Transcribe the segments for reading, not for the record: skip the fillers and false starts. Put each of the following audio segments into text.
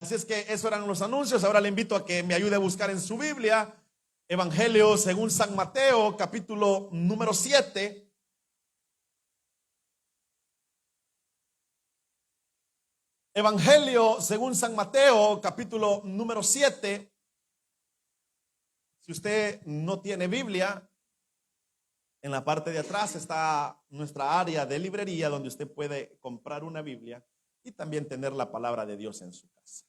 Así es que esos eran los anuncios. Ahora le invito a que me ayude a buscar en su Biblia Evangelio según San Mateo, capítulo número 7. Evangelio según San Mateo, capítulo número 7. Si usted no tiene Biblia, en la parte de atrás está nuestra área de librería donde usted puede comprar una Biblia y también tener la palabra de Dios en su casa.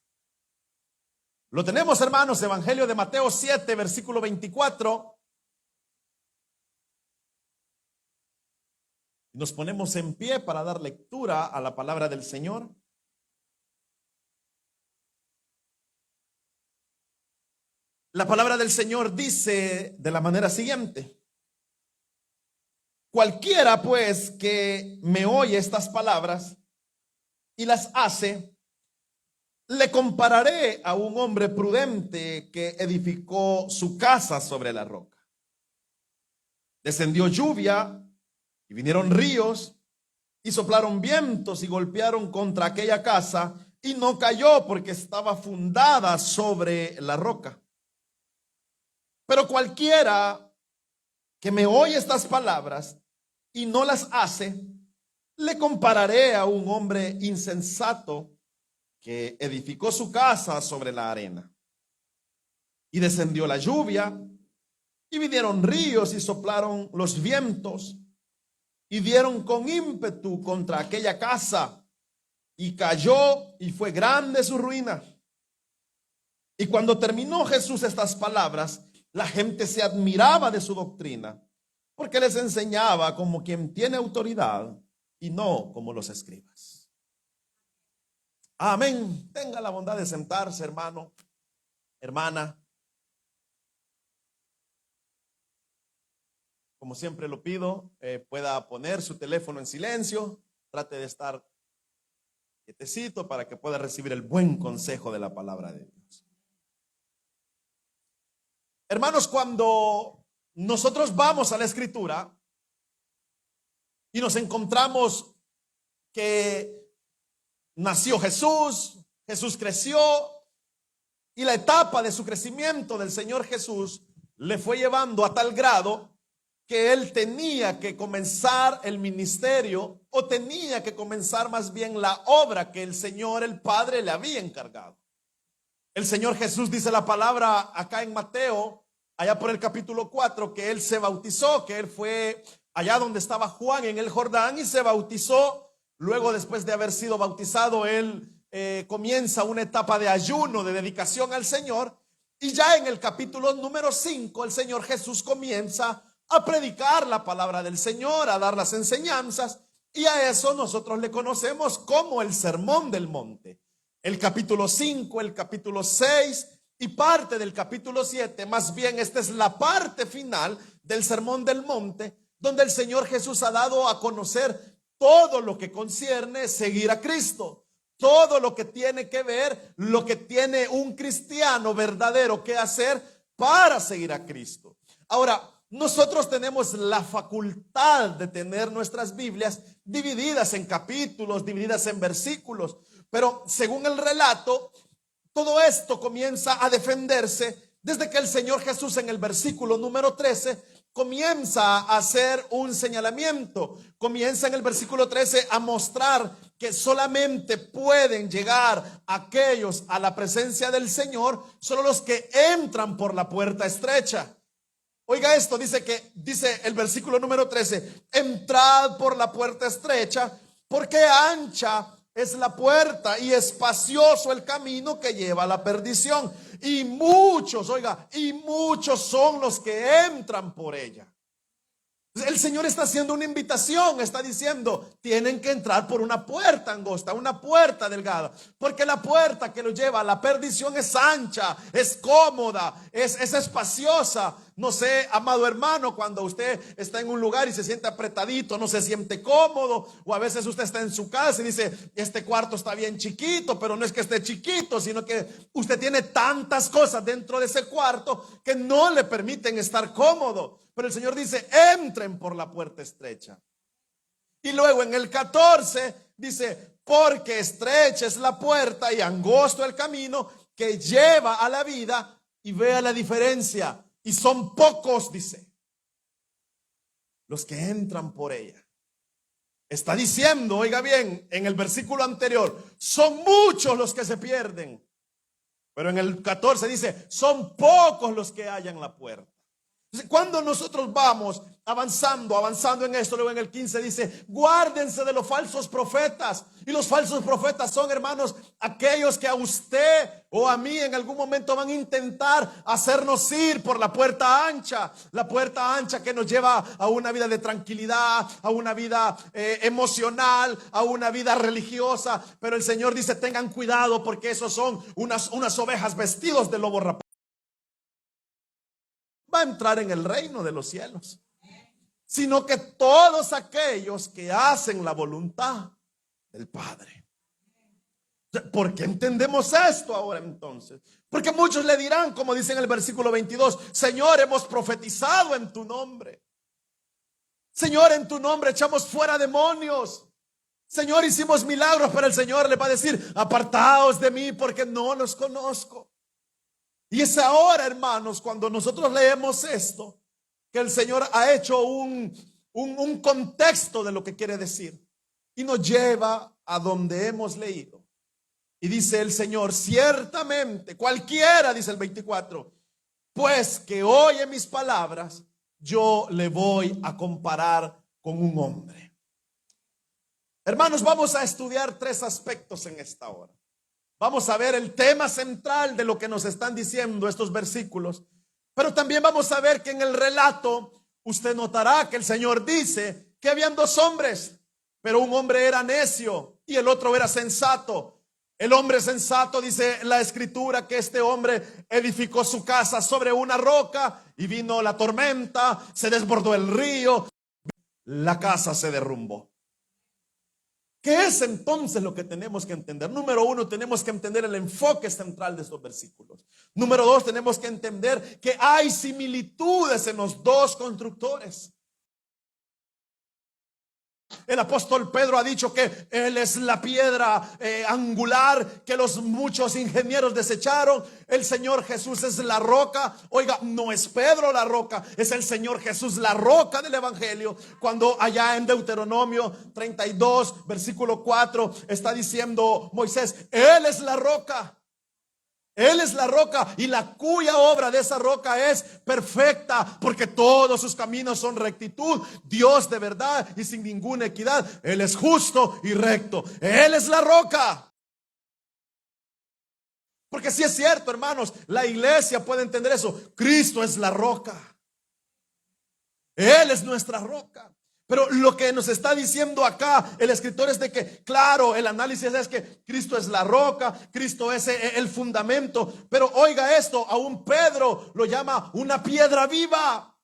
Lo tenemos, hermanos, Evangelio de Mateo 7, versículo 24. Nos ponemos en pie para dar lectura a la palabra del Señor. La palabra del Señor dice de la manera siguiente: cualquiera pues que me oye estas palabras y las hace, le compararé a un hombre prudente que edificó su casa sobre la roca. Descendió lluvia y vinieron ríos y soplaron vientos y golpearon contra aquella casa y no cayó porque estaba fundada sobre la roca. Pero cualquiera que me oye estas palabras y no las hace, le compararé a un hombre insensato que edificó su casa sobre la arena. Y descendió la lluvia, y vinieron ríos y soplaron los vientos, y dieron con ímpetu contra aquella casa, y cayó, y fue grande su ruina. Y cuando terminó Jesús estas palabras, la gente se admiraba de su doctrina, porque les enseñaba como quien tiene autoridad, y no como los escribas. Amén. Tenga la bondad de sentarse, hermano, hermana. Como siempre lo pido, pueda poner su teléfono en silencio. Trate de estar quietecito para que pueda recibir el buen consejo de la palabra de Dios. Hermanos, cuando nosotros vamos a la Escritura y nos encontramos que nació Jesús, Jesús creció, y la etapa de su crecimiento del Señor Jesús le fue llevando a tal grado que él tenía que comenzar el ministerio, o tenía que comenzar más bien la obra que el Señor, el Padre, le había encargado. El Señor Jesús dice la palabra acá en Mateo, allá por el capítulo 4, que él se bautizó, que él fue allá donde estaba Juan en el Jordán y se bautizó. Luego, después de haber sido bautizado, él comienza una etapa de ayuno, de dedicación al Señor. Y ya en el capítulo número 5, el Señor Jesús comienza a predicar la palabra del Señor, a dar las enseñanzas. Y a eso nosotros le conocemos como el Sermón del Monte. El capítulo 5, el capítulo 6 y parte del capítulo 7, más bien esta es la parte final del Sermón del Monte, donde el Señor Jesús ha dado a conocer todo lo que concierne seguir a Cristo, todo lo que tiene que ver, lo que tiene un cristiano verdadero que hacer para seguir a Cristo. Ahora, nosotros tenemos la facultad de tener nuestras Biblias divididas en capítulos, divididas en versículos, pero según el relato, todo esto comienza a defenderse desde que el Señor Jesús en el versículo número 13 comienza a hacer un señalamiento. Comienza en el versículo 13 a mostrar que solamente pueden llegar aquellos a la presencia del Señor, solo los que entran por la puerta estrecha. Oiga esto, dice el versículo número 13: entrad por la puerta estrecha, porque ancha es la puerta y espacioso el camino que lleva a la perdición, y muchos son los que entran por ella. El Señor está haciendo una invitación, está diciendo: tienen que entrar por una puerta angosta, una puerta delgada, porque la puerta que los lleva a la perdición es ancha, es cómoda, es espaciosa. No sé, amado hermano, cuando usted está en un lugar y se siente apretadito, no se siente cómodo, o a veces usted está en su casa y dice: este cuarto está bien chiquito, pero no es que esté chiquito, sino que usted tiene tantas cosas dentro de ese cuarto que no le permiten estar cómodo. Pero el Señor dice: entren por la puerta estrecha. Y luego en el 14 dice: porque estrecha es la puerta y angosto el camino que lleva a la vida, y vea la diferencia, y son pocos, dice, los que entran por ella. Está diciendo, oiga bien, en el versículo anterior, son muchos los que se pierden, pero en el 14 dice, son pocos los que hallan la puerta. Entonces, cuando nosotros vamos avanzando en esto, luego en el 15 dice, guárdense de los falsos profetas. Y los falsos profetas son, hermanos, aquellos que a usted o a mí en algún momento van a intentar hacernos ir por la puerta ancha que nos lleva a una vida de tranquilidad, a una vida emocional, a una vida religiosa. Pero el Señor dice, tengan cuidado, porque esos son unas ovejas vestidos de lobo rapaces. Va a entrar en el reino de los cielos, sino que todos aquellos que hacen la voluntad del Padre. ¿Por qué entendemos esto ahora entonces? Porque muchos le dirán, como dice en el versículo 22, Señor, hemos profetizado en tu nombre. Señor, en tu nombre echamos fuera demonios. Señor, hicimos milagros, pero el Señor le va a decir, apartaos de mí porque no los conozco. Y es ahora, hermanos, cuando nosotros leemos esto, que el Señor ha hecho un contexto de lo que quiere decir. Y nos lleva a donde hemos leído. Y dice el Señor, ciertamente, cualquiera, dice el 24, pues que oye mis palabras, yo le voy a comparar con un hombre. Hermanos, vamos a estudiar 3 aspectos en esta hora. Vamos a ver el tema central de lo que nos están diciendo estos versículos. Pero también vamos a ver que en el relato usted notará que el Señor dice que habían 2 hombres, pero un hombre era necio y el otro era sensato. El hombre sensato, dice la escritura, que este hombre edificó su casa sobre una roca y vino la tormenta, se desbordó el río, la casa se derrumbó. ¿Qué es entonces lo que tenemos que entender? Número 1, tenemos que entender el enfoque central de estos versículos. Número 2, tenemos que entender que hay similitudes en los 2 constructores. El apóstol Pedro ha dicho que él es la piedra angular que los muchos ingenieros desecharon. El Señor Jesús es la roca. Oiga, no es Pedro la roca, es el Señor Jesús la roca del evangelio. Cuando allá en Deuteronomio 32 versículo 4 está diciendo Moisés, Él es la roca. Él es la roca, y la cuya obra de esa roca es perfecta, porque todos sus caminos son rectitud. Dios de verdad y sin ninguna equidad. Él es justo y recto. Él es la roca. Porque si es cierto, hermanos, la iglesia puede entender eso. Cristo es la roca. Él es nuestra roca. Pero lo que nos está diciendo acá el escritor es de que, claro, el análisis es que Cristo es la roca, Cristo es el fundamento. Pero oiga esto, aún Pedro lo llama una piedra viva.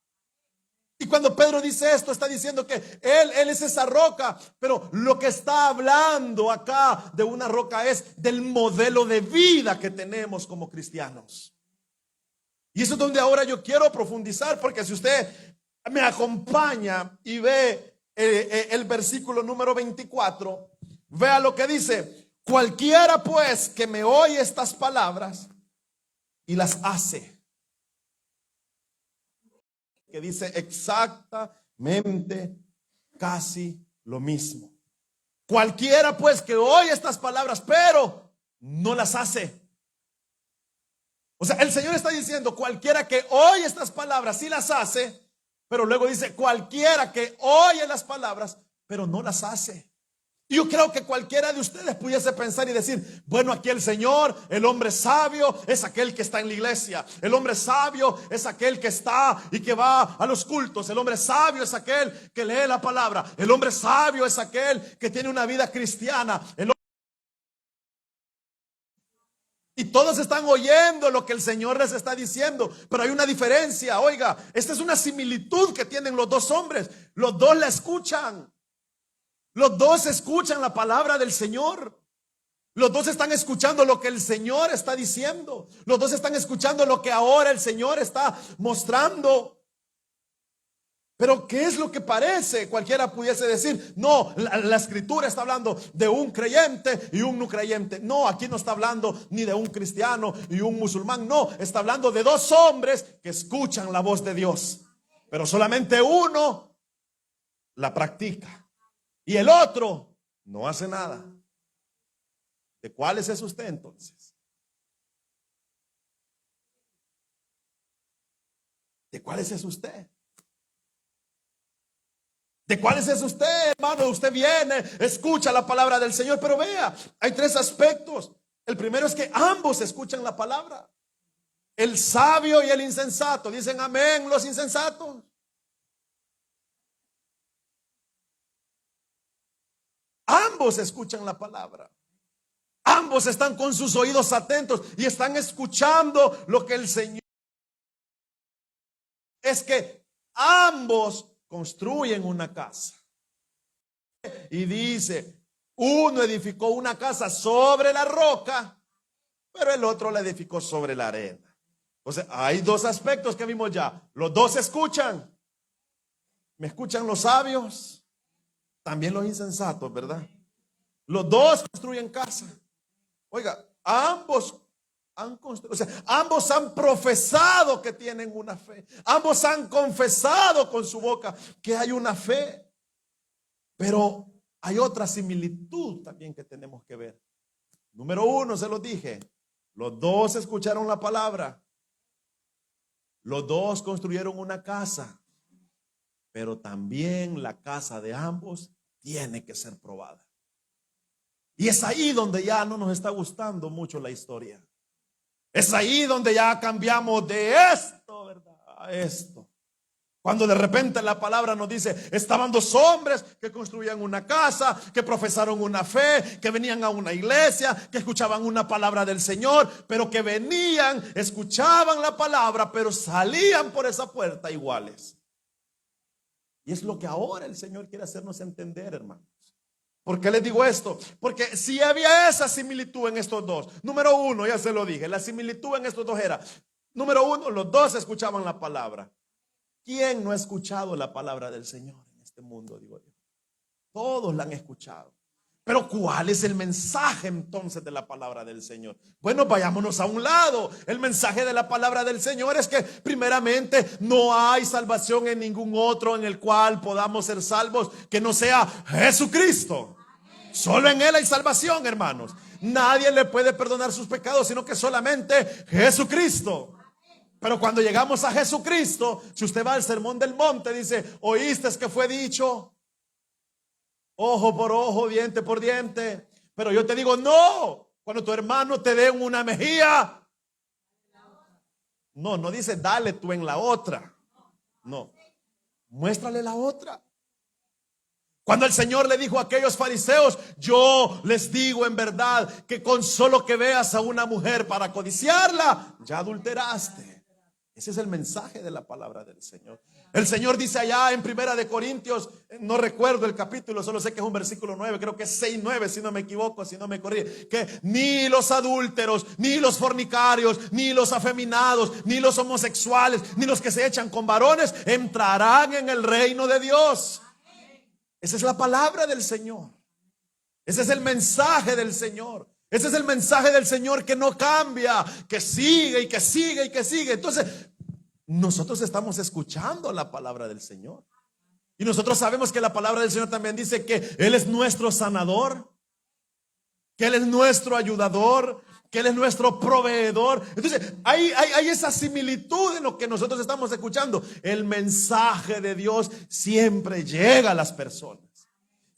Y cuando Pedro dice esto, está diciendo que él es esa roca. Pero lo que está hablando acá de una roca es del modelo de vida que tenemos como cristianos. Y eso es donde ahora yo quiero profundizar, porque si usted me acompaña y ve el versículo número 24, vea lo que dice: cualquiera pues que me oye estas palabras y las hace. Que dice exactamente casi lo mismo. Cualquiera pues que oye estas palabras pero no las hace. O sea, el Señor está diciendo cualquiera que oye estas palabras y las hace. Pero luego dice cualquiera que oye las palabras pero no las hace. Y yo creo que cualquiera de ustedes pudiese pensar y decir: bueno, aquí el Señor, el hombre sabio es aquel que está en la iglesia. El hombre sabio es aquel que está y que va a los cultos. El hombre sabio es aquel que lee la palabra. El hombre sabio es aquel que tiene una vida cristiana. Y todos están oyendo lo que el Señor les está diciendo. Pero hay una diferencia. Oiga, esta es una similitud que tienen los 2 hombres. Los 2 la escuchan. Los 2 escuchan la palabra del Señor. Los 2 están escuchando lo que el Señor está diciendo. Los 2 están escuchando lo que ahora el Señor está mostrando. Pero ¿qué es lo que parece? Cualquiera pudiese decir, no, la escritura está hablando de un creyente y un no creyente. No, aquí no está hablando ni de un cristiano y un musulmán. No, está hablando de dos hombres que escuchan la voz de Dios. Pero solamente uno la practica y el otro no hace nada. ¿De cuáles es usted entonces? ¿De cuáles es usted? ¿De cuáles es usted, hermano? Usted viene, escucha la palabra del Señor, pero vea, hay tres aspectos. El primero es que ambos escuchan la palabra. El sabio y el insensato. Dicen amén los insensatos. Ambos escuchan la palabra. Ambos están con sus oídos atentos y están escuchando lo que el Señor. Es que ambos construyen una casa. Y dice, uno edificó una casa sobre la roca, pero el otro la edificó sobre la arena. O sea, hay dos aspectos que vimos ya. Los dos escuchan. ¿Me escuchan los sabios? También los insensatos, ¿verdad? Los dos construyen casa. Oiga, ambos han construido, o sea, ambos han profesado que tienen una fe. Ambos han confesado con su boca que hay una fe. Pero hay otra similitud también que tenemos que ver. Número uno, se los dije, los dos escucharon la palabra. Los dos construyeron una casa. Pero también la casa de ambos tiene que ser probada. Y es ahí donde ya no nos está gustando mucho la historia. Es ahí donde ya cambiamos de esto, ¿verdad?, a esto. Cuando de repente la palabra nos dice, estaban dos hombres que construían una casa, que profesaron una fe, que venían a una iglesia, que escuchaban una palabra del Señor, pero que venían, escuchaban la palabra, pero salían por esa puerta iguales. Y es lo que ahora el Señor quiere hacernos entender, hermanos. ¿Por qué les digo esto? Porque si había esa similitud en estos dos. Número uno, ya se lo dije, la similitud en estos dos era, número uno, los dos escuchaban la palabra. ¿Quién no ha escuchado la palabra del Señor en este mundo? Digo yo. Todos la han escuchado. Pero ¿cuál es el mensaje entonces de la palabra del Señor? Bueno, vayámonos a un lado. El mensaje de la palabra del Señor es que primeramente no hay salvación en ningún otro en el cual podamos ser salvos que no sea Jesucristo. Solo en Él hay salvación, hermanos. Nadie le puede perdonar sus pecados, sino que solamente Jesucristo. Pero cuando llegamos a Jesucristo, si usted va al Sermón del Monte, dice, ¿oíste que fue dicho? Ojo por ojo, diente por diente. Pero yo te digo, no. Cuando tu hermano te dé una mejilla, no dice dale tú en la otra. No, muéstrale la otra. Cuando el Señor le dijo a aquellos fariseos, yo les digo en verdad que con solo que veas a una mujer para codiciarla, ya adulteraste. Ese es el mensaje de la palabra del Señor. El Señor dice allá en Primera de Corintios, no recuerdo el capítulo, solo sé que es un versículo 9, creo que es 6:9, si no me equivoco, si no me corrí, que ni los adúlteros, ni los fornicarios, ni los afeminados, ni los homosexuales, ni los que se echan con varones entrarán en el reino de Dios. Esa es la palabra del Señor. Ese es el mensaje del Señor. Ese es el mensaje del Señor que no cambia, que sigue y que sigue y que sigue. Entonces, nosotros estamos escuchando la palabra del Señor. Y nosotros sabemos que la palabra del Señor también dice que Él es nuestro sanador, que Él es nuestro ayudador, que Él es nuestro proveedor. Entonces, hay esa similitud en lo que nosotros estamos escuchando. El mensaje de Dios siempre llega a las personas.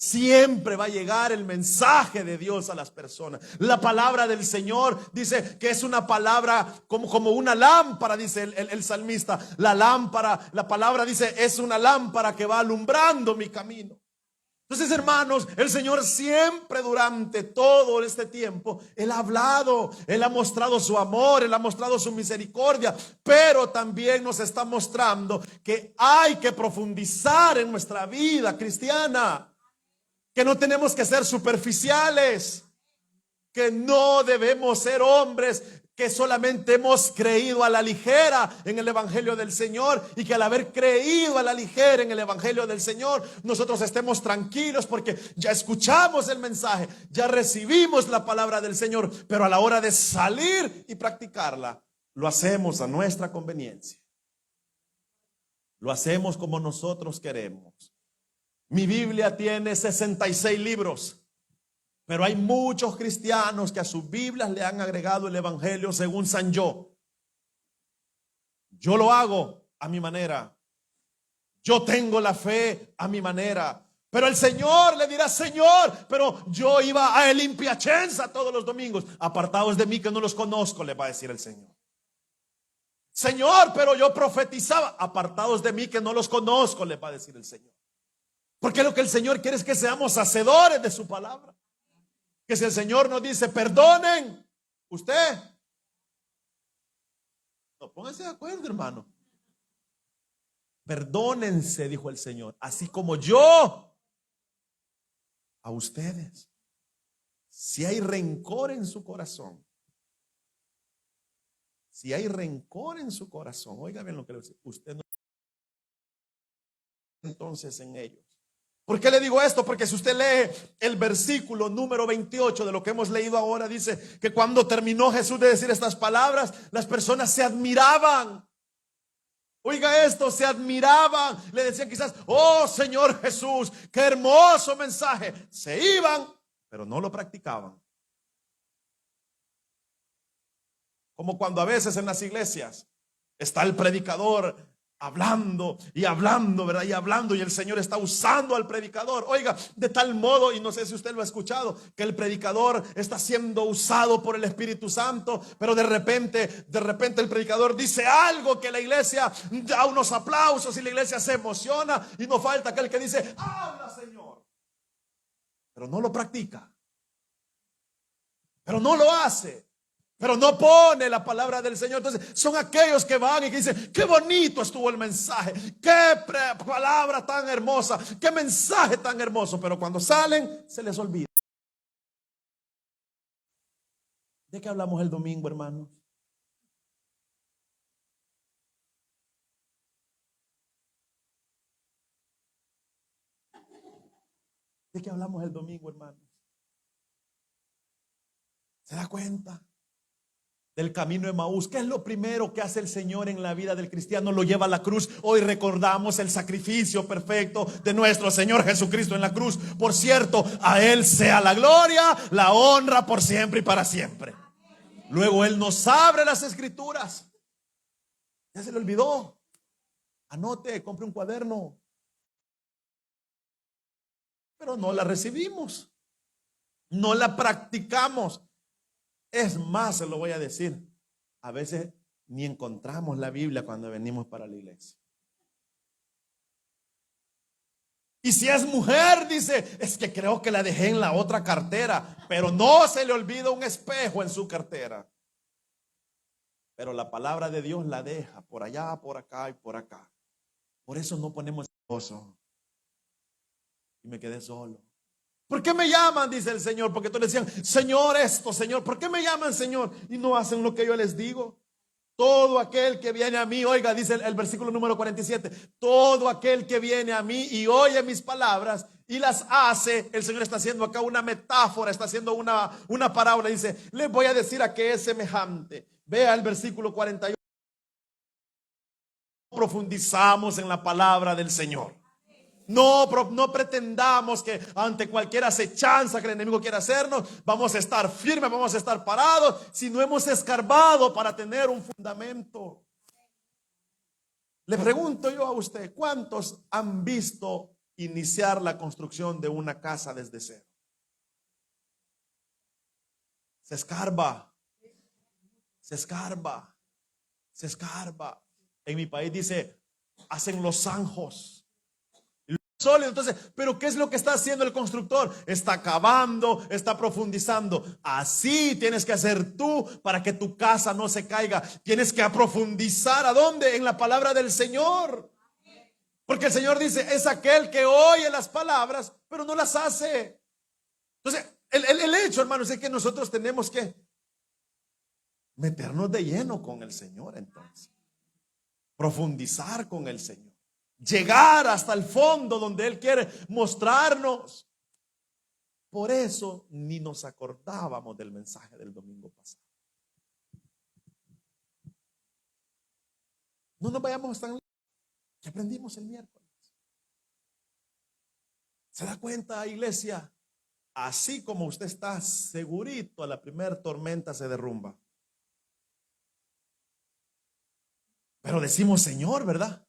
Siempre va a llegar el mensaje de Dios a las personas. La palabra del Señor dice que es una palabra como una lámpara, dice el salmista. La palabra dice es una lámpara que va alumbrando mi camino. Entonces, hermanos, el Señor siempre durante todo este tiempo, Él ha hablado, Él ha mostrado su amor, Él ha mostrado su misericordia, pero también nos está mostrando que hay que profundizar en nuestra vida cristiana. Que no tenemos que ser superficiales, que no debemos ser hombres que solamente hemos creído a la ligera en el evangelio del Señor, y que al haber creído a la ligera en el evangelio del Señor, nosotros estemos tranquilos porque ya escuchamos el mensaje, ya recibimos la palabra del Señor, pero a la hora de salir y practicarla, lo hacemos a nuestra conveniencia. Lo hacemos como nosotros queremos. Mi Biblia tiene 66 libros. Pero hay muchos cristianos que a sus Biblias le han agregado el evangelio según San Yo. Yo lo hago a mi manera. Yo tengo la fe a mi manera. Pero el Señor le dirá: Señor, pero yo iba a El Impiacenza todos los domingos. Apartaos de mí que no los conozco, le va a decir el Señor. Señor, pero yo profetizaba. Apartados de mí que no los conozco, le va a decir el Señor. Porque lo que el Señor quiere es que seamos hacedores de su palabra. Que si el Señor nos dice perdonen, usted, no, pónganse de acuerdo, hermano. Perdónense, dijo el Señor, así como yo a ustedes. Si hay rencor en su corazón, si hay rencor en su corazón, oiga bien lo que le dice, usted no entonces en ellos. ¿Por qué le digo esto? Porque si usted lee el versículo número 28 de lo que hemos leído ahora, dice que cuando terminó Jesús de decir estas palabras, las personas se admiraban. Oiga esto, se admiraban. Le decían quizás: oh Señor Jesús, qué hermoso mensaje. Se iban, pero no lo practicaban. Como cuando a veces en las iglesias está el predicador hablando y hablando, ¿verdad? Y hablando, y el Señor está usando al predicador. Oiga, de tal modo, y no sé si usted lo ha escuchado, que el predicador está siendo usado por el Espíritu Santo, pero de repente el predicador dice algo que la iglesia da unos aplausos y la iglesia se emociona, y no falta aquel que dice: habla, Señor, pero no lo practica, pero no lo hace, pero no pone la palabra del Señor. Entonces son aquellos que van y que dicen: qué bonito estuvo el mensaje, qué palabra tan hermosa, qué mensaje tan hermoso, pero cuando salen se les olvida. ¿De qué hablamos el domingo, hermanos? ¿De qué hablamos el domingo, hermanos? ¿Se da cuenta? Del camino de Emaús. ¿Qué es lo primero que hace el Señor en la vida del cristiano? Lo lleva a la cruz. Hoy recordamos el sacrificio perfecto de nuestro Señor Jesucristo en la cruz. Por cierto, a Él sea la gloria, la honra por siempre y para siempre. Luego Él nos abre las escrituras. Ya se le olvidó. Anote, compre un cuaderno. Pero no la recibimos. No la practicamos. Es más, se lo voy a decir, a veces ni encontramos la Biblia cuando venimos para la iglesia. Y si es mujer, dice: es que creo que la dejé en la otra cartera, pero no se le olvida un espejo en su cartera. Pero la palabra de Dios la deja por allá, por acá y por acá. Por eso no ponemos esposo. Y me quedé solo. ¿Por qué me llaman? Dice el Señor. Porque todos le decían: Señor esto, Señor. ¿Por qué me llaman Señor? Y no hacen lo que yo les digo. Todo aquel que viene a mí, oiga, dice el versículo número 47. Todo aquel que viene a mí y oye mis palabras y las hace. El Señor está haciendo acá una metáfora, está haciendo una parábola. Dice: les voy a decir a qué es semejante. Vea el versículo 48. Profundizamos en la palabra del Señor. No pretendamos que ante cualquier acechanza que el enemigo quiera hacernos, vamos a estar firmes, vamos a estar parados, si no hemos escarbado para tener un fundamento. Le pregunto yo a usted: ¿cuántos han visto iniciar la construcción de una casa desde cero? Se escarba, se escarba, se escarba. En mi país dice: hacen los zanjos. Sólido. Entonces, ¿pero qué es lo que está haciendo el constructor? Está cavando, está profundizando. Así tienes que hacer tú para que tu casa no se caiga. Tienes que profundizar. ¿A dónde? En la palabra del Señor. Porque el Señor dice: es aquel que oye las palabras, pero no las hace. Entonces, el hecho, hermanos, es que nosotros tenemos que meternos de lleno con el Señor entonces. Profundizar con el Señor. Llegar hasta el fondo donde Él quiere mostrarnos. Por eso ni nos acordábamos del mensaje del domingo pasado. No nos vayamos tan lejos. ¿Qué aprendimos el miércoles? ¿Se da cuenta, iglesia? Así como usted está segurito, a la primera tormenta se derrumba. Pero decimos Señor, ¿verdad?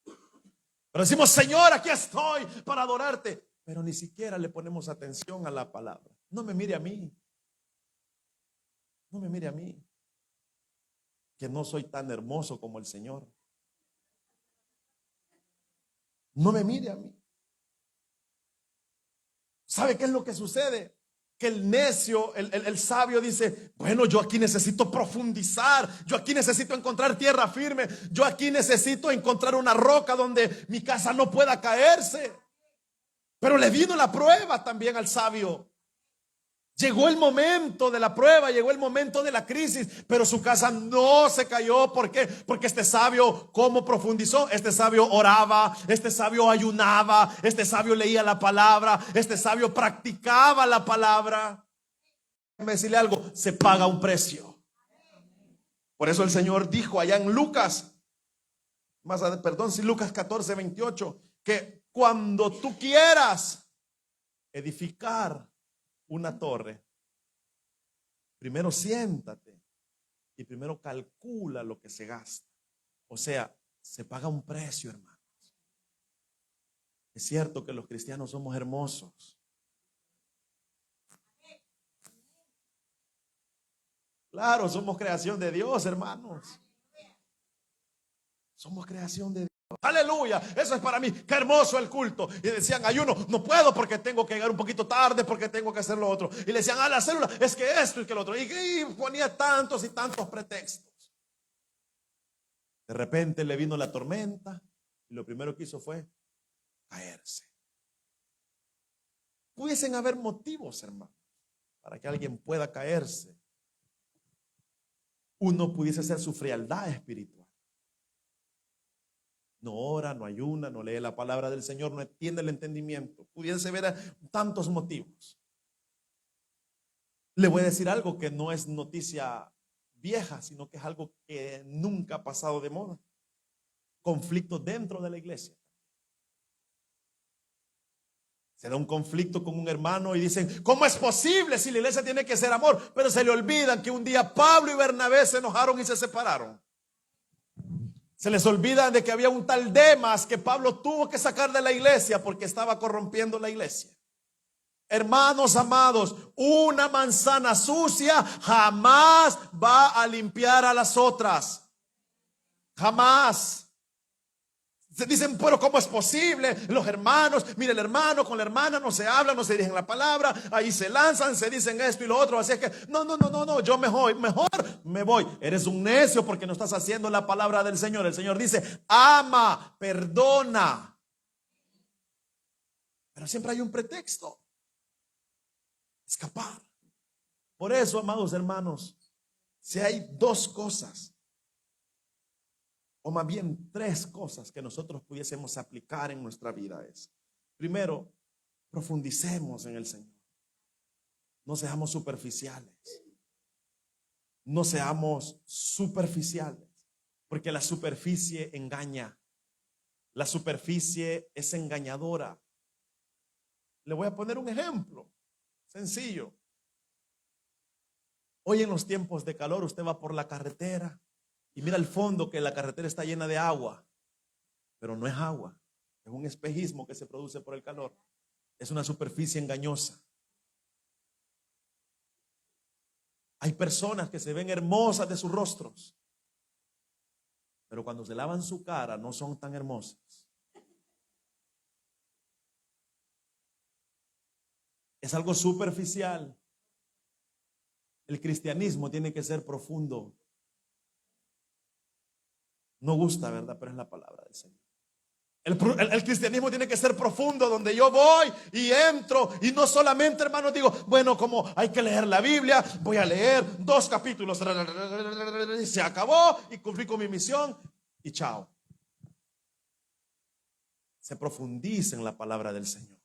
Pero decimos Señor, aquí estoy para adorarte. Pero ni siquiera le ponemos atención a la palabra. No me mire a mí. No me mire a mí. Que no soy tan hermoso como el Señor. No me mire a mí. ¿Sabe qué es lo que sucede? Que el necio, el sabio dice, bueno, yo aquí necesito profundizar, yo aquí necesito encontrar tierra firme, yo aquí necesito encontrar una roca donde mi casa no pueda caerse. Pero le vino la prueba también al sabio. Llegó el momento de la prueba, llegó el momento de la crisis, pero su casa no se cayó. ¿Por qué? Porque este sabio, ¿cómo profundizó? Este sabio oraba, este sabio ayunaba, este sabio leía la palabra, este sabio practicaba la palabra. Déjame decirle algo, se paga un precio. Por eso el Señor dijo allá en Lucas, Lucas 14:28, que cuando tú quieras edificar una torre, primero siéntate y primero calcula lo que se gasta. O sea, se paga un precio, hermanos. Es cierto que los cristianos somos hermosos. Claro, somos creación de Dios, hermanos. Somos creación de Dios. Aleluya, eso es para mí. Qué hermoso el culto. Y decían, ayuno, no puedo porque tengo que llegar un poquito tarde, porque tengo que hacer lo otro. Y le decían, a la célula, es que esto y que lo otro. Y ponía tantos y tantos pretextos. De repente le vino la tormenta y lo primero que hizo fue caerse. Pudiesen haber motivos, hermano, para que alguien pueda caerse. Uno pudiese ser su frialdad espiritual. No ora, no ayuna, no lee la palabra del Señor, no entiende el entendimiento. Pudiese ver tantos motivos. Le voy a decir algo que no es noticia vieja, sino que es algo que nunca ha pasado de moda. Conflictos dentro de la iglesia. Se da un conflicto con un hermano y dicen, ¿cómo es posible si la iglesia tiene que ser amor? Pero se le olvidan que un día Pablo y Bernabé se enojaron y se separaron. Se les olvida de que había un tal Demas que Pablo tuvo que sacar de la iglesia porque estaba corrompiendo la iglesia. Hermanos amados, una manzana sucia jamás va a limpiar a las otras. Jamás. Se dicen, pero ¿cómo es posible? Los hermanos, mire, el hermano con la hermana no se hablan, no se dicen la palabra, ahí se lanzan, se dicen esto y lo otro. Así es que, no, yo mejor me voy. Eres un necio porque no estás haciendo la palabra del Señor. El Señor dice, ama, perdona. Pero siempre hay un pretexto. Escapar. Por eso, amados hermanos, si hay dos cosas, o más bien tres cosas que nosotros pudiésemos aplicar en nuestra vida es, primero, profundicemos en el Señor. No seamos superficiales. No seamos superficiales, porque la superficie engaña. La superficie es engañadora. Le voy a poner un ejemplo sencillo. Hoy en los tiempos de calor usted va por la carretera y mira al fondo que la carretera está llena de agua, pero no es agua, es un espejismo que se produce por el calor. Es una superficie engañosa. Hay personas que se ven hermosas de sus rostros, pero cuando se lavan su cara no son tan hermosas. Es algo superficial. El cristianismo tiene que ser profundo. No gusta, ¿verdad? Pero es la palabra del Señor. El cristianismo tiene que ser profundo, donde yo voy y entro y no solamente, hermanos, digo, bueno, como hay que leer la Biblia, voy a leer 2 capítulos, se acabó y cumplí con mi misión y chao. Se profundiza en la palabra del Señor.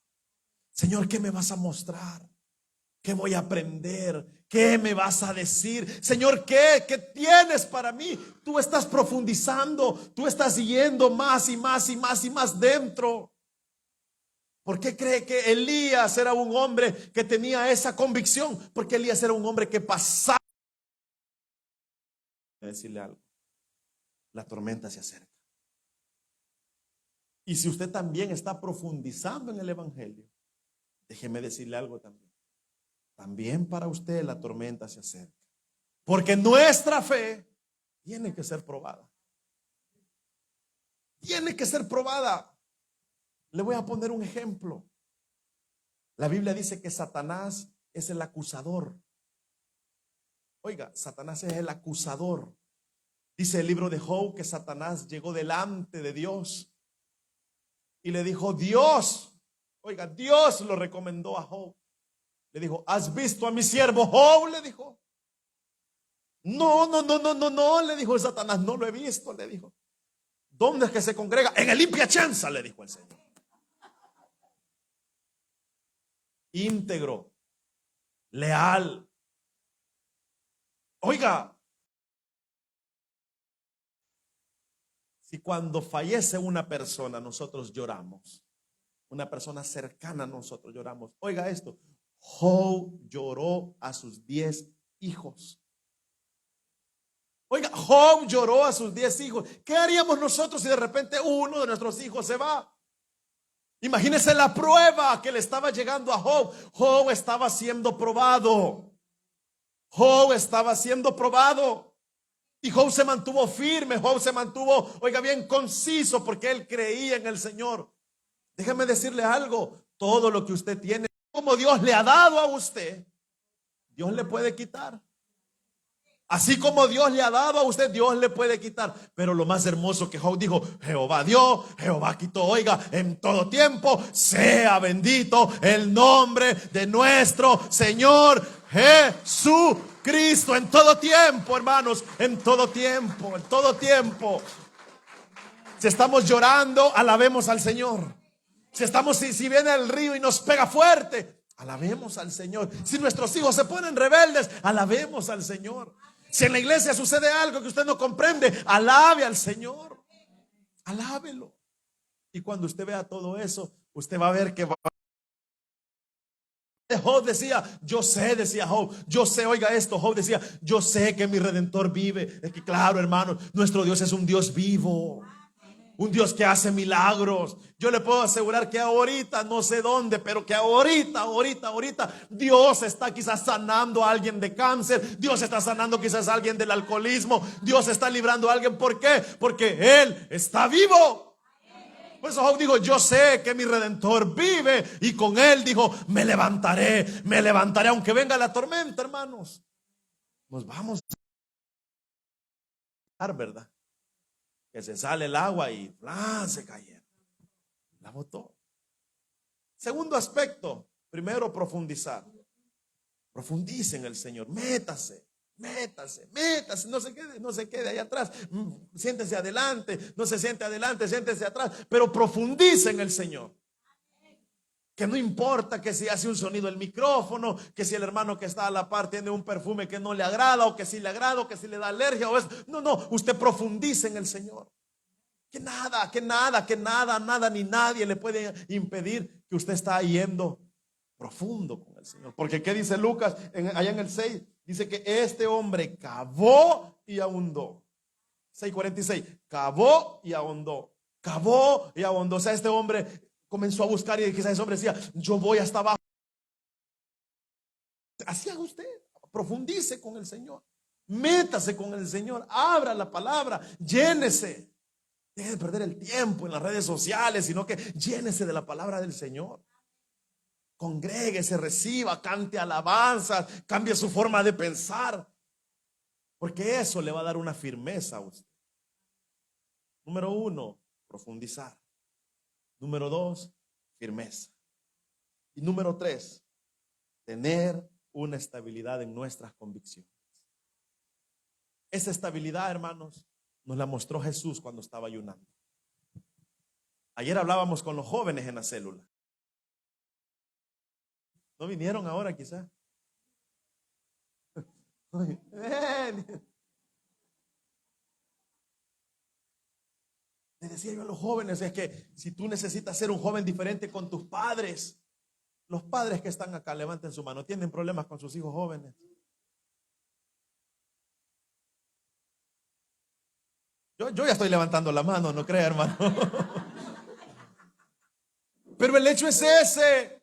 Señor, ¿qué me vas a mostrar? ¿Qué voy a aprender? ¿Qué me vas a decir? Señor, ¿qué tienes para mí? Tú estás profundizando, tú estás yendo más y más y más y más dentro. ¿Por qué cree que Elías era un hombre que tenía esa convicción? Porque Elías era un hombre que pasaba. Voy a decirle algo, la tormenta se acerca. Y si usted también está profundizando en el evangelio, déjeme decirle algo también. También para usted la tormenta se acerca. Porque nuestra fe tiene que ser probada. Tiene que ser probada. Le voy a poner un ejemplo. La Biblia dice que Satanás es el acusador. Oiga, Satanás es el acusador. Dice el libro de Job que Satanás llegó delante de Dios y le dijo, Dios, oiga, Dios lo recomendó a Job. Le dijo, ¿has visto a mi siervo Job? Le dijo. No, le dijo Satanás, no lo he visto, le dijo. ¿Dónde es que se congrega? En el Piacenza, le dijo el Señor. Íntegro, leal. Oiga, si cuando fallece una persona nosotros lloramos, una persona cercana a nosotros lloramos. Oiga esto, Job lloró a sus 10 hijos. Oiga, Job lloró a sus 10 hijos. ¿Qué haríamos nosotros si de repente uno de nuestros hijos se va? Imagínese la prueba que le estaba llegando a Job. Job estaba siendo probado. Job estaba siendo probado. Y Job se mantuvo firme. Job se mantuvo, oiga bien, conciso, porque él creía en el Señor. Déjeme decirle algo. Todo lo que usted tiene, como Dios le ha dado a usted, Dios le puede quitar. Así como Dios le ha dado a usted, Dios le puede quitar. Pero lo más hermoso que Job dijo, Jehová dio, Jehová quitó. Oiga, en todo tiempo sea bendito el nombre de nuestro Señor Jesucristo. En todo tiempo, hermanos, en todo tiempo, en todo tiempo. Si estamos llorando, alabemos al Señor. Si viene el río y nos pega fuerte, alabemos al Señor. Si nuestros hijos se ponen rebeldes, alabemos al Señor. Si en la iglesia sucede algo que usted no comprende, alabe al Señor. Alábelo. Y cuando usted vea todo eso, usted va a ver que Job decía, yo sé, decía Job, yo sé, oiga esto, Job decía, yo sé que mi Redentor vive. Es que claro, hermano, nuestro Dios es un Dios vivo. Un Dios que hace milagros. Yo le puedo asegurar que ahorita, no sé dónde, pero que ahorita, Dios está quizás sanando a alguien de cáncer. Dios está sanando quizás a alguien del alcoholismo. Dios está librando a alguien. ¿Por qué? Porque Él está vivo. Por eso Job dijo, yo sé que mi Redentor vive. Y con Él dijo, me levantaré aunque venga la tormenta, hermanos. Nos vamos a dar, ¿verdad? Que se sale el agua y se cayó. La botó. Segundo aspecto, primero profundizar. Profundice en el Señor, métase, no se quede ahí atrás. Siéntese adelante, no se siente adelante, siéntese atrás, pero profundice en el Señor. Que no importa que si hace un sonido el micrófono, que si el hermano que está a la par tiene un perfume que no le agrada, o que si le agrada, o que si le da alergia, o eso. No, usted profundice en el Señor. Que nada, ni nadie le puede impedir que usted está yendo profundo con el Señor. Porque ¿qué dice Lucas? Allá en el 6, dice que este hombre cavó y ahondó. 6:46, cavó y ahondó. O sea, este hombre comenzó a buscar y quizás ese hombre decía, yo voy hasta abajo. Así haga usted, profundice con el Señor. Métase con el Señor, abra la palabra, llénese. Deje de perder el tiempo en las redes sociales, sino que llénese de la palabra del Señor. Congréguese, reciba, cante alabanzas, cambie su forma de pensar, porque eso le va a dar una firmeza a usted. Número 1, profundizar. Número 2, firmeza. Y número 3, tener una estabilidad en nuestras convicciones. Esa estabilidad, hermanos, nos la mostró Jesús cuando estaba ayunando. Ayer hablábamos con los jóvenes en la célula. ¿No vinieron ahora quizás? Le decía yo a los jóvenes, es que si tú necesitas ser un joven diferente con tus padres, los padres que están acá, levanten su mano, ¿tienen problemas con sus hijos jóvenes? Yo ya estoy levantando la mano, no crea, hermano. Pero el hecho es ese.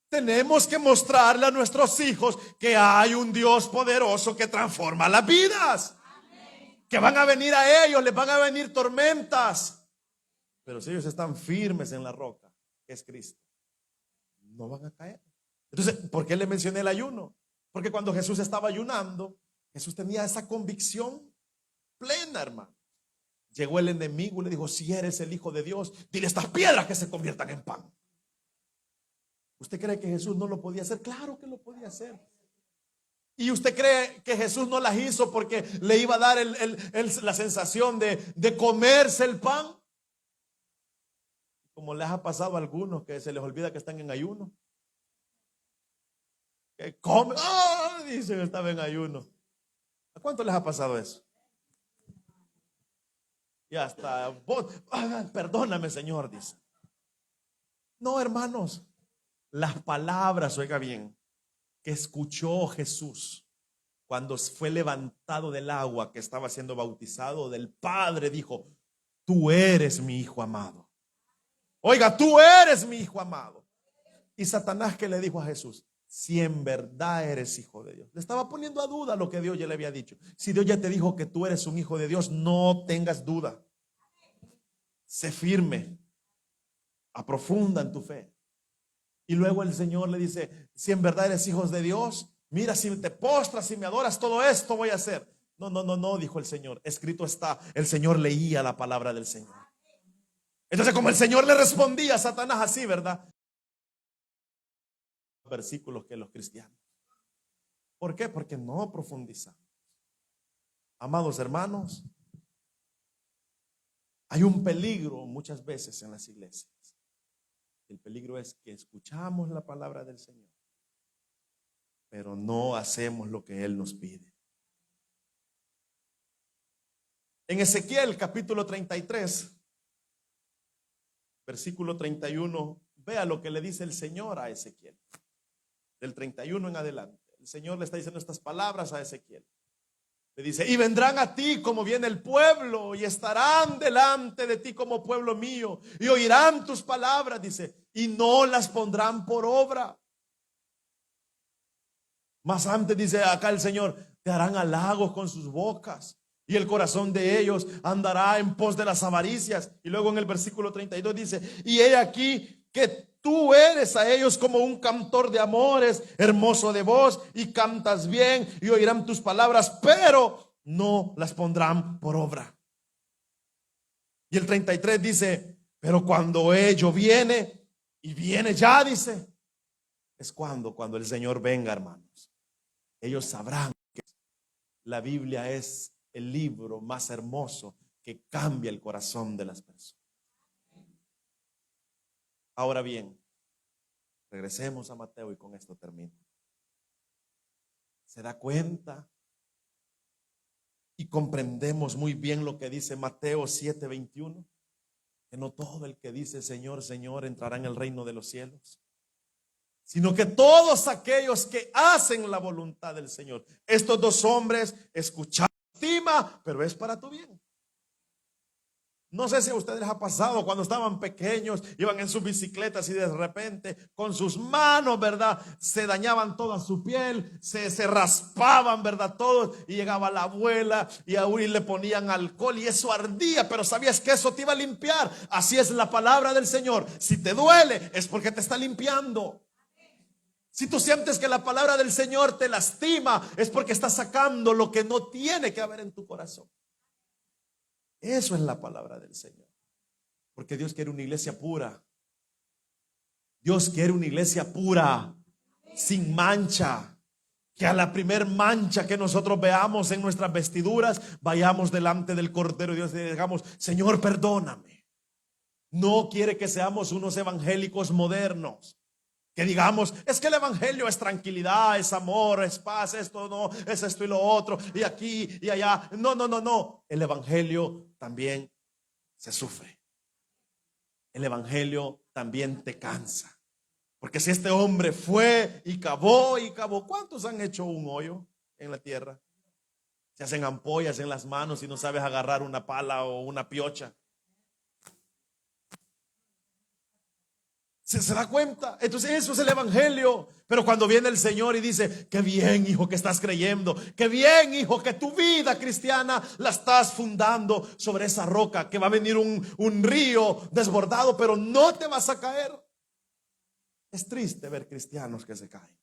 Tenemos que mostrarle a nuestros hijos que hay un Dios poderoso que transforma las vidas. Que van a venir a ellos, les van a venir tormentas. Pero si ellos están firmes en la roca, que es Cristo, no van a caer. Entonces, ¿por qué le mencioné el ayuno? Porque cuando Jesús estaba ayunando, Jesús tenía esa convicción plena, hermano. Llegó el enemigo y le dijo, si eres el Hijo de Dios, dile a estas piedras que se conviertan en pan. ¿Usted cree que Jesús no lo podía hacer? Claro que lo podía hacer. ¿Y usted cree que Jesús no las hizo porque le iba a dar la sensación de comerse el pan? Como les ha pasado a algunos que se les olvida que están en ayuno. Que comen, dicen que estaba en ayuno. ¿A cuánto les ha pasado eso? Y hasta, perdóname, Señor, dice. No, hermanos, las palabras, oiga bien, que escuchó Jesús cuando fue levantado del agua que estaba siendo bautizado del Padre, dijo, tú eres mi Hijo amado. Oiga, tú eres mi Hijo amado. Y Satanás, ¿qué le dijo a Jesús? Si en verdad eres hijo de Dios. Le estaba poniendo a duda lo que Dios ya le había dicho. Si Dios ya te dijo que tú eres un hijo de Dios, no tengas duda. Sé firme, aprofunda en tu fe. Y luego el Señor le dice, si en verdad eres hijos de Dios, mira, si te postras, si me adoras, todo esto voy a hacer. No, dijo el Señor. Escrito está, el Señor leía la palabra del Señor. Entonces, como el Señor le respondía a Satanás así, ¿verdad? Versículos que los cristianos. ¿Por qué? Porque no profundizamos. Amados hermanos, hay un peligro muchas veces en las iglesias. El peligro es que escuchamos la palabra del Señor, pero no hacemos lo que Él nos pide. En Ezequiel capítulo 33, versículo 31, vea lo que le dice el Señor a Ezequiel. Del 31 en adelante, el Señor le está diciendo estas palabras a Ezequiel. Le dice, y vendrán a ti como viene el pueblo, y estarán delante de ti como pueblo mío, y oirán tus palabras, dice, y no las pondrán por obra. Más antes dice acá el Señor, te harán halagos con sus bocas, y el corazón de ellos andará en pos de las avaricias. Y luego en el versículo 32 dice, y he aquí que tú eres a ellos como un cantor de amores, hermoso de voz, y cantas bien, y oirán tus palabras, pero no las pondrán por obra. Y el 33 dice, pero cuando ello viene, y viene ya, dice, es cuando el Señor venga, hermanos. Ellos sabrán que la Biblia es el libro más hermoso que cambia el corazón de las personas. Ahora bien, regresemos a Mateo y con esto termino. ¿Se da cuenta? Y comprendemos muy bien lo que dice Mateo 7:21, que no todo el que dice Señor, Señor entrará en el reino de los cielos, sino que todos aquellos que hacen la voluntad del Señor. Estos dos hombres escucharon, pero es para tu bien. No sé si a ustedes les ha pasado cuando estaban pequeños, iban en sus bicicletas y de repente con sus manos, ¿verdad? Se dañaban toda su piel, se raspaban, ¿verdad? Todos, y llegaba la abuela y a Uri le ponían alcohol y eso ardía, pero sabías que eso te iba a limpiar. Así es la palabra del Señor. Si te duele es porque te está limpiando. Si tú sientes que la palabra del Señor te lastima, es porque está sacando lo que no tiene que haber en tu corazón. Eso es la palabra del Señor. Porque Dios quiere una iglesia pura, Dios quiere una iglesia pura, sin mancha. Que a la primer mancha que nosotros veamos en nuestras vestiduras, vayamos delante del Cordero de Dios y digamos: Señor, perdóname. No quiere que seamos unos evangélicos modernos, que digamos: es que el evangelio es tranquilidad, es amor, es paz, esto no, es esto y lo otro, y aquí y allá. No, no, no, no. El evangelio también se sufre. El evangelio también te cansa. Porque si este hombre fue y cavó, ¿cuántos han hecho un hoyo en la tierra? Se hacen ampollas en las manos y no sabes agarrar una pala o una piocha. ¿Se da cuenta? Entonces eso es el evangelio. Pero cuando viene el Señor y dice: qué bien, hijo, que estás creyendo. Qué bien, hijo, que tu vida cristiana la estás fundando sobre esa roca. Que va a venir un río desbordado, pero no te vas a caer. Es triste ver cristianos que se caen.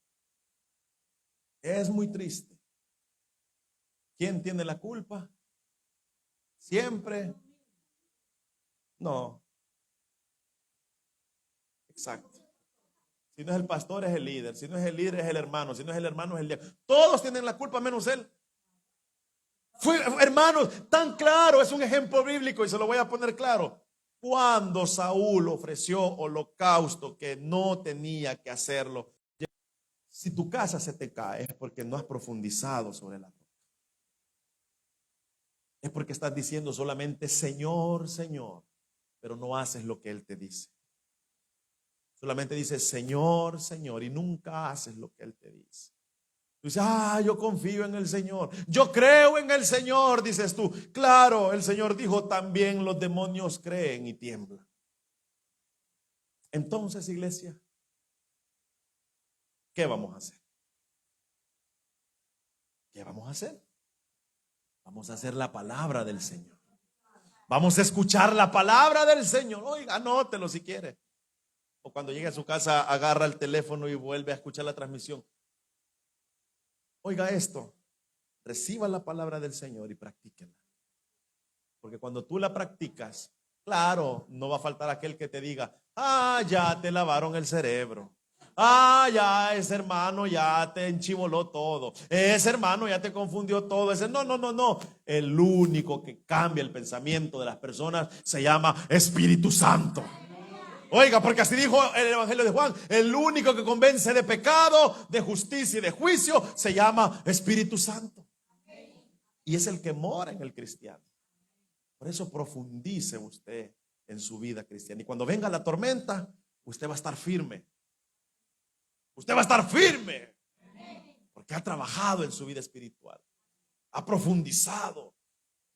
Es muy triste. ¿Quién tiene la culpa? Siempre. No. Exacto. Si no es el pastor, es el líder. Si no es el líder, es el hermano. Si no es el hermano, es el diácono. Todos tienen la culpa menos él. Hermanos, tan claro, es un ejemplo bíblico y se lo voy a poner claro. Cuando Saúl ofreció holocausto, que no tenía que hacerlo. Si tu casa se te cae, es porque no has profundizado sobre la roca. Es porque estás diciendo solamente: Señor, Señor, pero no haces lo que Él te dice. Solamente dices: Señor, Señor, y nunca haces lo que Él te dice. Tú dices: yo confío en el Señor, yo creo en el Señor, dices tú. Claro, el Señor dijo: también los demonios creen y tiemblan. Entonces, iglesia, ¿qué vamos a hacer? ¿Qué vamos a hacer? Vamos a hacer la palabra del Señor. Vamos a escuchar la palabra del Señor. Oiga, anótelo si quiere. O cuando llegue a su casa, agarra el teléfono y vuelve a escuchar la transmisión. Oiga esto. Reciba la palabra del Señor y practíquela. Porque cuando tú la practicas, claro, no va a faltar aquel que te diga: ya te lavaron el cerebro. Ya ese hermano ya te enchivoló todo. Ese hermano ya te confundió todo. No, no, no, no. El único que cambia el pensamiento de las personas se llama Espíritu Santo. Oiga, porque así dijo el Evangelio de Juan: el único que convence de pecado, de justicia y de juicio se llama Espíritu Santo. Y es el que mora en el cristiano. Por eso profundice usted en su vida cristiana. Y cuando venga la tormenta, usted va a estar firme. Usted va a estar firme. Porque ha trabajado en su vida espiritual. Ha profundizado.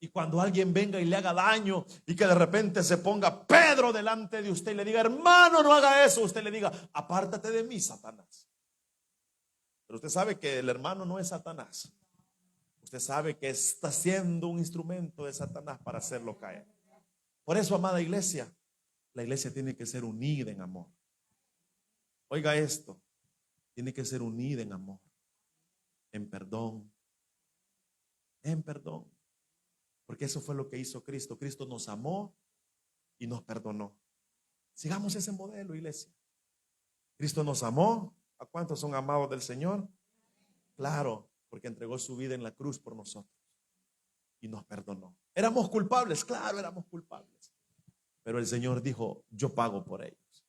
Y cuando alguien venga y le haga daño y que de repente se ponga Pedro delante de usted y le diga: hermano, no haga eso, usted le diga: apártate de mí, Satanás. Pero usted sabe que el hermano no es Satanás. Usted sabe que está siendo un instrumento de Satanás para hacerlo caer. Por eso, amada iglesia, la iglesia tiene que ser unida en amor. Oiga esto, tiene que ser unida en amor, en perdón, en perdón. Porque eso fue lo que hizo Cristo. Cristo nos amó y nos perdonó. Sigamos ese modelo, iglesia. Cristo nos amó. ¿A cuántos son amados del Señor? Claro, porque entregó su vida en la cruz por nosotros y nos perdonó. ¿Éramos culpables? Claro, éramos culpables. Pero el Señor dijo: yo pago por ellos.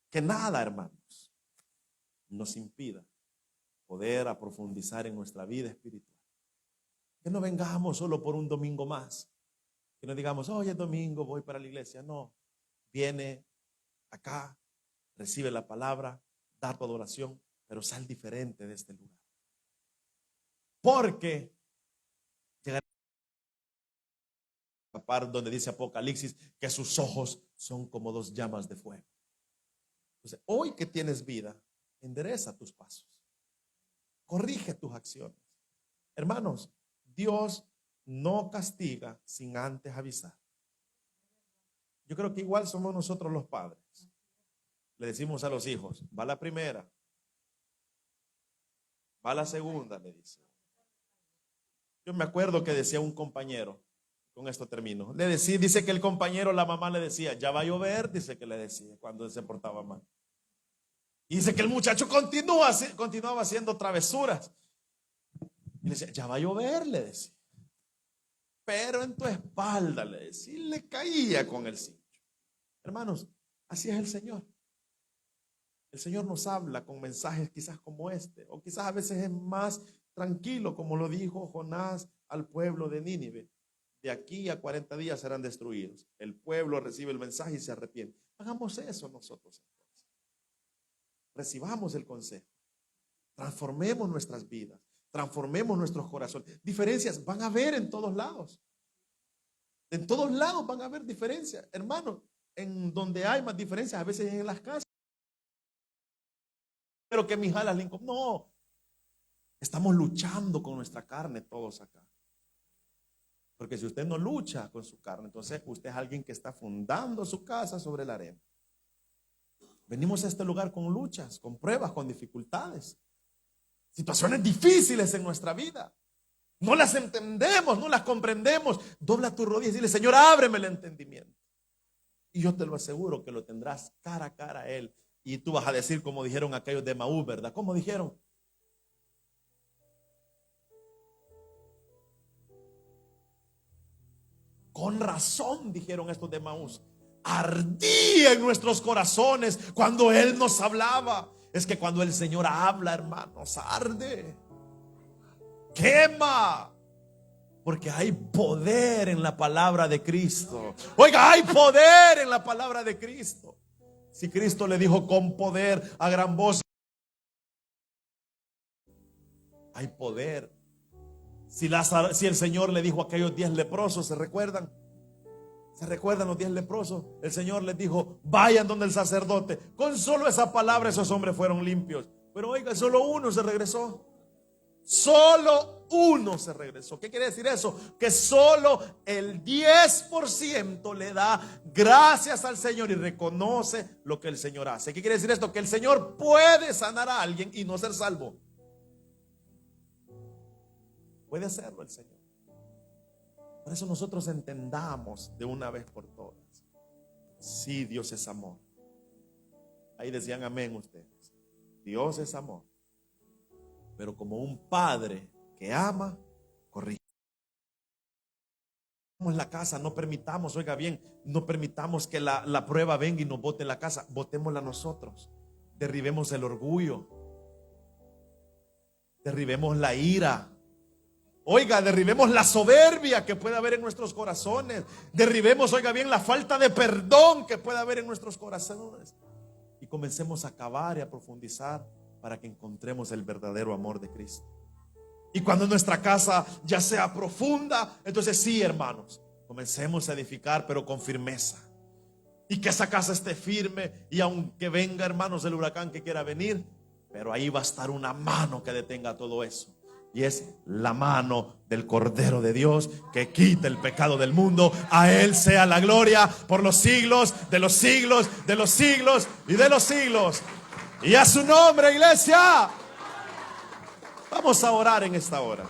Que nada, hermanos, nos impida poder profundizar en nuestra vida espiritual. Que no vengamos solo por un domingo más. Que no digamos: hoy es domingo, voy para la iglesia. No, viene acá, recibe la palabra, da tu adoración, pero sal diferente de este lugar. Porque llegará a la parte donde dice Apocalipsis que sus ojos son como dos llamas de fuego. Entonces, hoy que tienes vida, endereza tus pasos. Corrige tus acciones. Hermanos, Dios no castiga sin antes avisar. Yo creo que igual somos nosotros los padres. Le decimos a los hijos: va la primera, va la segunda, le dice. Yo me acuerdo que decía un compañero Con esto termino. Le decía, dice que el compañero, la mamá le decía, ya va a llover, dice que le decía cuando se portaba mal. Y dice que el muchacho continuaba haciendo travesuras. Y le decía, ya va a llover, le decía. Pero en tu espalda, le decía, y le caía con el cincho. Hermanos, así es el Señor. El Señor nos habla con mensajes quizás como este, o quizás a veces es más tranquilo, como lo dijo Jonás al pueblo de Nínive. De aquí a 40 días serán destruidos. El pueblo recibe el mensaje y se arrepiente. Hagamos eso nosotros entonces. Recibamos el consejo. Transformemos nuestras vidas. Transformemos nuestros corazones. Diferencias van a haber en todos lados. En todos lados van a haber diferencias. Hermanos, en donde hay más diferencias, a veces en las casas. Pero que mis alas le incomodan. No. Estamos luchando con nuestra carne todos acá. Porque si usted no lucha con su carne, entonces usted es alguien que está fundando su casa sobre la arena. Venimos a este lugar con luchas, con pruebas, con dificultades. Situaciones difíciles en nuestra vida. No las entendemos, no las comprendemos. Dobla tus rodillas y dile, Señor, ábreme el entendimiento. Y yo te lo aseguro que lo tendrás cara a cara a Él. Y tú vas a decir como dijeron aquellos de Maús, ¿verdad? ¿Cómo dijeron? Con razón dijeron estos de Maús. Ardía en nuestros corazones cuando Él nos hablaba. Es que cuando el Señor habla, hermanos, arde, quema. Porque hay poder en la palabra de Cristo. Oiga, hay poder en la palabra de Cristo. Si Cristo le dijo con poder a gran voz, hay poder. Si el Señor le dijo a aquellos 10 leprosos, ¿se recuerdan? ¿Se recuerdan los 10 leprosos? El Señor les dijo, vayan donde el sacerdote. Con solo esa palabra esos hombres fueron limpios. Pero oiga, solo uno se regresó. Solo uno se regresó. ¿Qué quiere decir eso? Que solo el 10% le da gracias al Señor y reconoce lo que el Señor hace. ¿Qué quiere decir esto? Que el Señor puede sanar a alguien y no ser salvo. Puede hacerlo el Señor. Por eso nosotros entendamos de una vez por todas. Sí, Dios es amor. Ahí decían amén ustedes. Dios es amor. Pero como un padre que ama, corrige. La casa, no permitamos, oiga bien, no permitamos que la prueba venga y nos bote la casa. Botémosla nosotros. Derribemos el orgullo. Derribemos la ira. Oiga, derribemos la soberbia que puede haber en nuestros corazones. Derribemos, oiga bien, la falta de perdón que puede haber en nuestros corazones. Y comencemos a cavar y a profundizar para que encontremos el verdadero amor de Cristo. Y cuando nuestra casa ya sea profunda, entonces sí, hermanos, comencemos a edificar, pero con firmeza. Y que esa casa esté firme. Y aunque venga, hermanos, el huracán que quiera venir, pero ahí va a estar una mano que detenga todo eso. Y es la mano del Cordero de Dios que quita el pecado del mundo. A Él sea la gloria por los siglos, de los siglos, de los siglos y de los siglos. Y a su nombre, iglesia. Vamos a orar en esta hora.